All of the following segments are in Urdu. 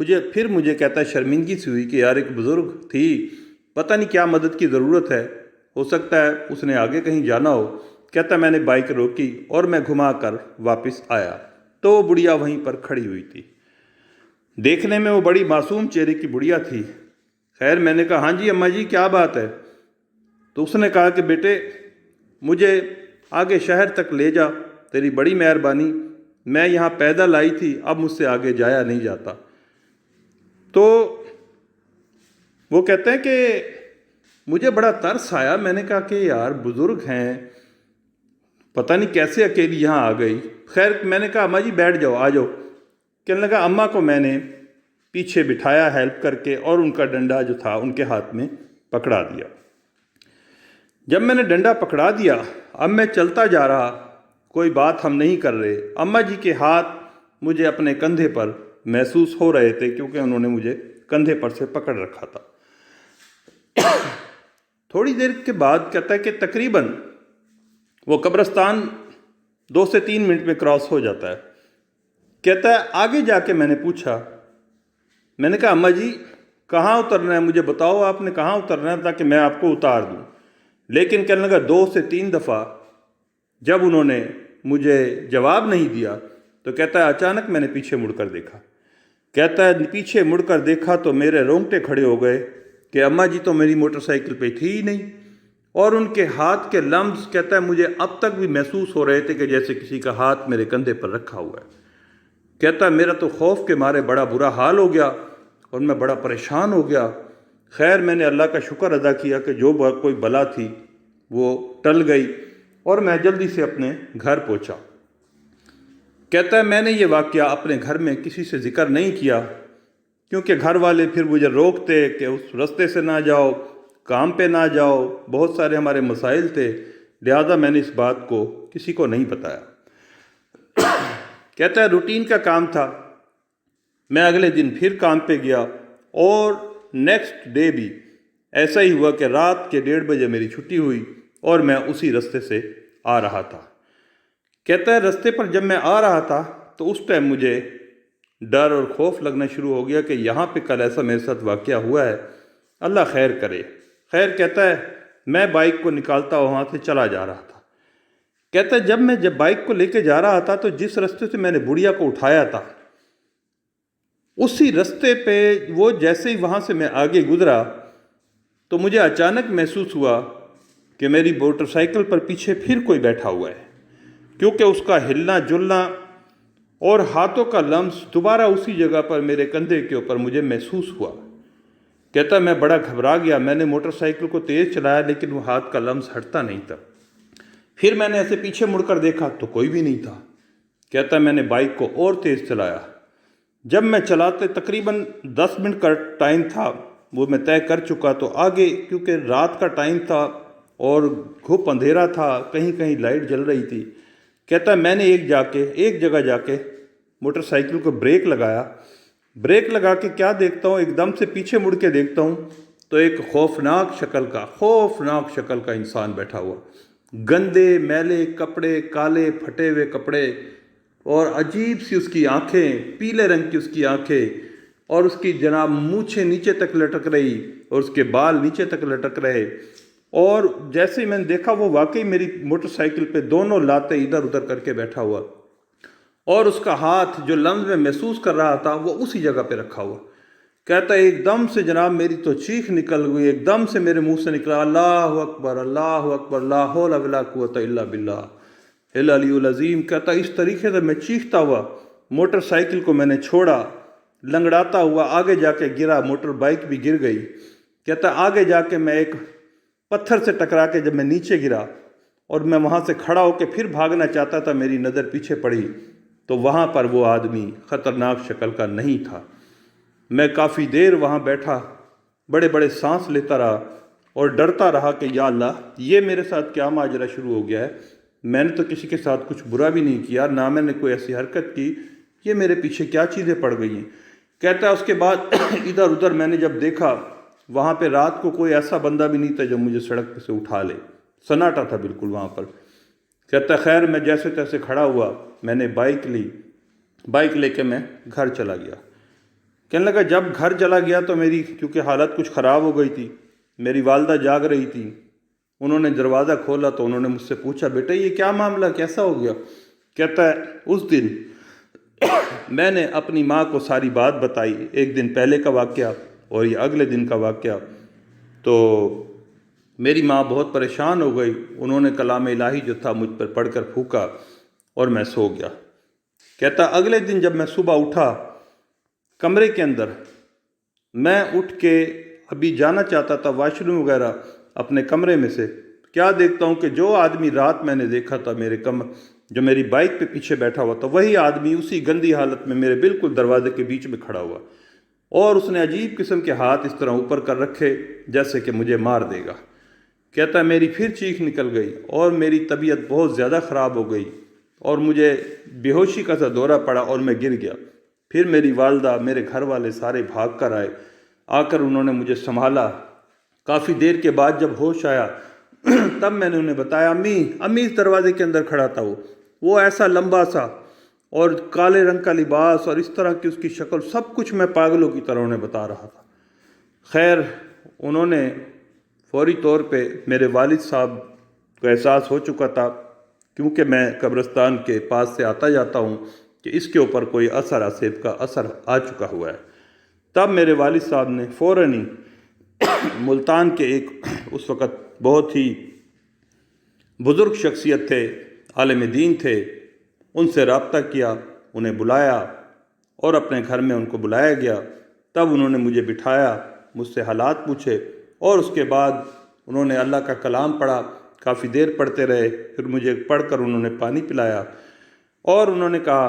مجھے کہتا ہے شرمندگی سی ہوئی کہ یار ایک بزرگ تھی، پتہ نہیں کیا مدد کی ضرورت ہے، ہو سکتا ہے اس نے آگے کہیں جانا ہو۔ کہتا میں نے بائک روکی اور میں گھما کر واپس آیا تو وہ بڑھیا وہیں پر کھڑی ہوئی تھی۔ دیکھنے میں وہ بڑی معصوم چہرے کی بڑھیا تھی۔ خیر میں نے کہا ہاں جی اماں جی کیا بات ہے؟ تو اس نے کہا کہ بیٹے مجھے آگے شہر تک لے جا، تیری بڑی مہربانی، میں یہاں پیدل آئی تھی، اب مجھ سے آگے جایا نہیں جاتا۔ تو وہ کہتے ہیں کہ مجھے بڑا ترس آیا، میں نے کہا کہ یار بزرگ ہیں، پتہ نہیں کیسے اکیلی یہاں آ گئی۔ خیر میں نے کہا اماں جی بیٹھ جاؤ، آ جاؤ۔ کہنے لگا اماں کو میں نے پیچھے بٹھایا ہیلپ کر کے اور ان کا ڈنڈا جو تھا ان کے ہاتھ میں پکڑا دیا۔ جب میں نے ڈنڈا پکڑا دیا، اب میں چلتا جا رہا، کوئی بات ہم نہیں کر رہے۔ اماں جی کے ہاتھ مجھے اپنے کندھے پر محسوس ہو رہے تھے کیونکہ انہوں نے مجھے کندھے پر سے پکڑ رکھا تھا۔ تھوڑی دیر کے بعد کہتا ہے کہ تقریباً وہ قبرستان 2 سے 3 منٹ میں کراس ہو جاتا ہے۔ کہتا ہے آگے جا کے میں نے پوچھا، میں نے کہا اماں جی کہاں اترنا ہے مجھے بتاؤ، آپ نے کہاں اترنا ہے تاکہ میں آپ کو اتار دوں۔ لیکن کہنے لگا 2 سے 3 دفعہ جب انہوں نے مجھے جواب نہیں دیا تو کہتا ہے اچانک میں نے پیچھے مڑ کر دیکھا۔ کہتا ہے پیچھے مڑ کر دیکھا تو میرے رونگٹے کھڑے ہو گئے کہ اماں جی تو میری موٹر سائیکل پہ تھی ہی نہیں، اور ان کے ہاتھ کے لمس کہتا ہے مجھے اب تک بھی محسوس ہو رہے تھے کہ جیسے کسی کا ہاتھ میرے کندھے پر رکھا ہوا ہے۔ کہتا ہے میرا تو خوف کے مارے بڑا برا حال ہو گیا اور میں بڑا پریشان ہو گیا۔ خیر میں نے اللہ کا شکر ادا کیا کہ جو کوئی بلا تھی وہ ٹل گئی اور میں جلدی سے اپنے گھر پہنچا۔ کہتا ہے میں نے یہ واقعہ اپنے گھر میں کسی سے ذکر نہیں کیا کیونکہ گھر والے پھر مجھے روکتے کہ اس رستے سے نہ جاؤ، کام پہ نہ جاؤ، بہت سارے ہمارے مسائل تھے، لہذا میں نے اس بات کو کسی کو نہیں بتایا۔ کہتا ہے روٹین کا کام تھا، میں اگلے دن پھر کام پہ گیا اور نیکسٹ ڈے بھی ایسا ہی ہوا کہ رات کے 1:30 بجے میری چھٹی ہوئی اور میں اسی رستے سے آ رہا تھا۔ کہتا ہے رستے پر جب میں آ رہا تھا تو اس ٹائم مجھے ڈر اور خوف لگنا شروع ہو گیا کہ یہاں پہ کل ایسا میرے ساتھ واقعہ ہوا ہے، اللہ خیر کرے۔ خیر کہتا ہے میں بائک کو نکالتا وہاں سے چلا جا رہا تھا۔ کہتا ہے جب بائک کو لے کے جا رہا تھا تو جس رستے سے میں نے بڑھیا کو اٹھایا تھا اسی رستے پہ وہ جیسے ہی وہاں سے میں آگے گزرا تو مجھے اچانک محسوس ہوا کہ میری موٹر سائیکل پر پیچھے پھر کوئی بیٹھا ہوا ہے، کیونکہ اس کا ہلنا جلنا اور ہاتھوں کا لمس دوبارہ اسی جگہ پر میرے کندھے کے اوپر مجھے محسوس ہوا۔ کہتا میں بڑا گھبرا گیا، میں نے موٹر سائیکل کو تیز چلایا لیکن وہ ہاتھ کا لمس ہٹتا نہیں تھا۔ پھر میں نے ایسے پیچھے مڑ کر دیکھا تو کوئی بھی نہیں تھا۔ کہتا میں نے بائک کو اور تیز چلایا، جب میں چلاتے تقریباً 10 منٹ کا ٹائم تھا وہ میں طے کر چکا، تو آگے کیونکہ رات کا ٹائم تھا اور گھپ اندھیرا تھا، کہیں کہیں لائٹ جل رہی تھی۔ کہتا میں نے ایک جگہ جا کے موٹر سائیکل کو بریک لگایا، بریک لگا کے کیا دیکھتا ہوں، ایک دم سے پیچھے مڑ کے دیکھتا ہوں تو ایک خوفناک شکل کا انسان بیٹھا ہوا، گندے میلے کپڑے، کالے پھٹے ہوئے کپڑے، اور عجیب سی اس کی آنکھیں، پیلے رنگ کی اس کی آنکھیں، اور اس کی جناب مونچھیں نیچے تک لٹک رہی اور اس کے بال نیچے تک لٹک رہے، اور جیسے ہی میں نے دیکھا وہ واقعی میری موٹر سائیکل پہ دونوں لاتے ادھر ادھر کر کے بیٹھا ہوا، اور اس کا ہاتھ جو لمس میں محسوس کر رہا تھا وہ اسی جگہ پہ رکھا ہوا۔ کہتا ہے ایک دم سے جناب میری تو چیخ نکل گئی، ایک دم سے میرے منہ سے نکلا اللہ اکبر اللہ اکبر لا حول ولا قوت الا باللہ العلی العظیم۔ کہتا اس طریقے سے میں چیختا ہوا موٹر سائیکل کو میں نے چھوڑا، لنگڑاتا ہوا آگے جا کے گرا، موٹر بائک بھی گر گئی۔ کہتا آگے جا کے میں ایک پتھر سے ٹکرا کے جب میں نیچے گرا اور میں وہاں سے کھڑا ہو کے پھر بھاگنا چاہتا تھا، میری نظر پیچھے پڑی تو وہاں پر وہ آدمی خطرناک شکل کا نہیں تھا۔ میں کافی دیر وہاں بیٹھا، بڑے بڑے سانس لیتا رہا اور ڈرتا رہا کہ یا اللہ یہ میرے ساتھ کیا ماجرا شروع ہو گیا ہے، میں نے تو کسی کے ساتھ کچھ برا بھی نہیں کیا، نہ میں نے کوئی ایسی حرکت کی، یہ میرے پیچھے کیا چیزیں پڑ گئی ہیں۔ کہتا ہے اس کے بعد ادھر ادھر میں نے جب دیکھا وہاں پہ رات کو کوئی ایسا بندہ بھی نہیں تھا جو مجھے سڑک پہ سے اٹھا لے، سناٹا تھا بالکل وہاں پر۔ کہتا خیر میں جیسے تیسے کھڑا ہوا، میں نے بائک لے کے میں گھر چلا گیا۔ کہنے لگا جب گھر چلا گیا تو میری کیونکہ حالت کچھ خراب ہو گئی تھی، میری والدہ جاگ رہی تھی، انہوں نے دروازہ کھولا تو انہوں نے مجھ سے پوچھا بیٹا یہ کیا معاملہ، کیسا ہو گیا؟ کہتا ہے اس دن میں نے اپنی ماں کو ساری بات بتائی، ایک دن پہلے کا واقعہ اور یہ اگلے دن کا واقعہ، تو میری ماں بہت پریشان ہو گئی، انہوں نے کلام الہی جو تھا مجھ پر پڑھ کر پھونکا اور میں سو گیا۔ کہتا اگلے دن جب میں صبح اٹھا کمرے کے اندر، میں اٹھ کے ابھی جانا چاہتا تھا واش روم وغیرہ اپنے کمرے میں سے، کیا دیکھتا ہوں کہ جو آدمی رات میں نے دیکھا تھا جو میری بائک پہ پیچھے بیٹھا ہوا تھا، وہی آدمی اسی گندی حالت میں میرے بالکل دروازے کے بیچ میں کھڑا ہوا، اور اس نے عجیب قسم کے ہاتھ اس طرح اوپر کر رکھے جیسے کہ مجھے مار دے گا۔ کہتا ہے میری پھر چیخ نکل گئی اور میری طبیعت بہت زیادہ خراب ہو گئی اور مجھے بے ہوشی کا سا دورہ پڑا اور میں گر گیا۔ پھر میری والدہ، میرے گھر والے سارے بھاگ کر آئے، آ کر انہوں نے مجھے سنبھالا۔ کافی دیر کے بعد جب ہوش آیا تب میں نے انہیں بتایا امی اس دروازے کے اندر کھڑا تھا، وہ ایسا لمبا سا اور کالے رنگ کا لباس اور اس طرح کی اس کی شکل، سب کچھ میں پاگلوں کی طرح انہیں بتا رہا تھا۔ خیر انہوں نے فوری طور پہ، میرے والد صاحب کو احساس ہو چکا تھا کیونکہ میں قبرستان کے پاس سے آتا جاتا ہوں کہ اس کے اوپر کوئی اثر آسیب کا اثر آ چکا ہوا ہے، تب میرے والد صاحب نے فوراً ہی ملتان کے ایک اس وقت بہت ہی بزرگ شخصیت تھے، عالم دین تھے، ان سے رابطہ کیا، انہیں بلایا اور اپنے گھر میں ان کو بلایا گیا۔ تب انہوں نے مجھے بٹھایا، مجھ سے حالات پوچھے اور اس کے بعد انہوں نے اللہ کا کلام پڑھا، کافی دیر پڑھتے رہے، پھر مجھے پڑھ کر انہوں نے پانی پلایا اور انہوں نے کہا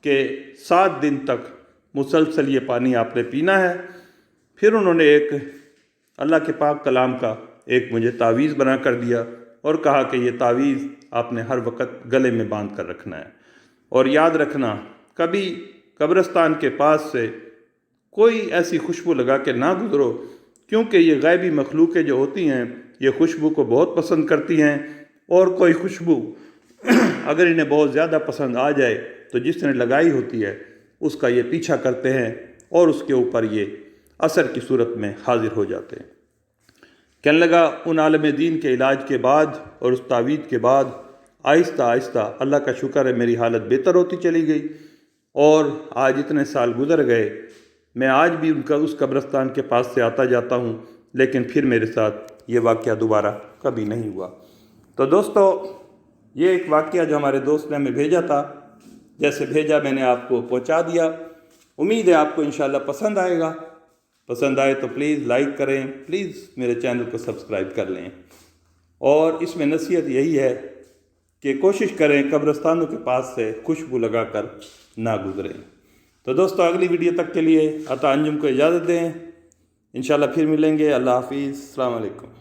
کہ 7 دن تک مسلسل یہ پانی آپ نے پینا ہے۔ پھر انہوں نے ایک اللہ کے پاک کلام کا ایک مجھے تعویذ بنا کر دیا اور کہا کہ یہ تعویذ آپ نے ہر وقت گلے میں باندھ کر رکھنا ہے، اور یاد رکھنا کبھی قبرستان کے پاس سے کوئی ایسی خوشبو لگا کے نہ گزرو، کیونکہ یہ غیبی مخلوقیں جو ہوتی ہیں یہ خوشبو کو بہت پسند کرتی ہیں، اور کوئی خوشبو اگر انہیں بہت زیادہ پسند آ جائے تو جس نے لگائی ہوتی ہے اس کا یہ پیچھا کرتے ہیں اور اس کے اوپر یہ اثر کی صورت میں حاضر ہو جاتے ہیں۔ کہنے لگا ان عالم دین کے علاج کے بعد اور اس تعویذ کے بعد آہستہ آہستہ اللہ کا شکر ہے میری حالت بہتر ہوتی چلی گئی، اور آج اتنے سال گزر گئے، میں آج بھی اس قبرستان کے پاس سے آتا جاتا ہوں، لیکن پھر میرے ساتھ یہ واقعہ دوبارہ کبھی نہیں ہوا۔ تو دوستو یہ ایک واقعہ جو ہمارے دوست نے ہمیں بھیجا تھا، جیسے بھیجا میں نے آپ کو پہنچا دیا۔ امید ہے آپ کو انشاءاللہ پسند آئے گا، پسند آئے تو پلیز لائک کریں، پلیز میرے چینل کو سبسکرائب کر لیں، اور اس میں نصیحت یہی ہے کہ کوشش کریں قبرستانوں کے پاس سے خوشبو لگا کر نہ گزریں۔ تو دوستو اگلی ویڈیو تک کے لیے عطا انجم کو اجازت دیں، انشاءاللہ پھر ملیں گے۔ اللہ حافظ، السلام علیکم۔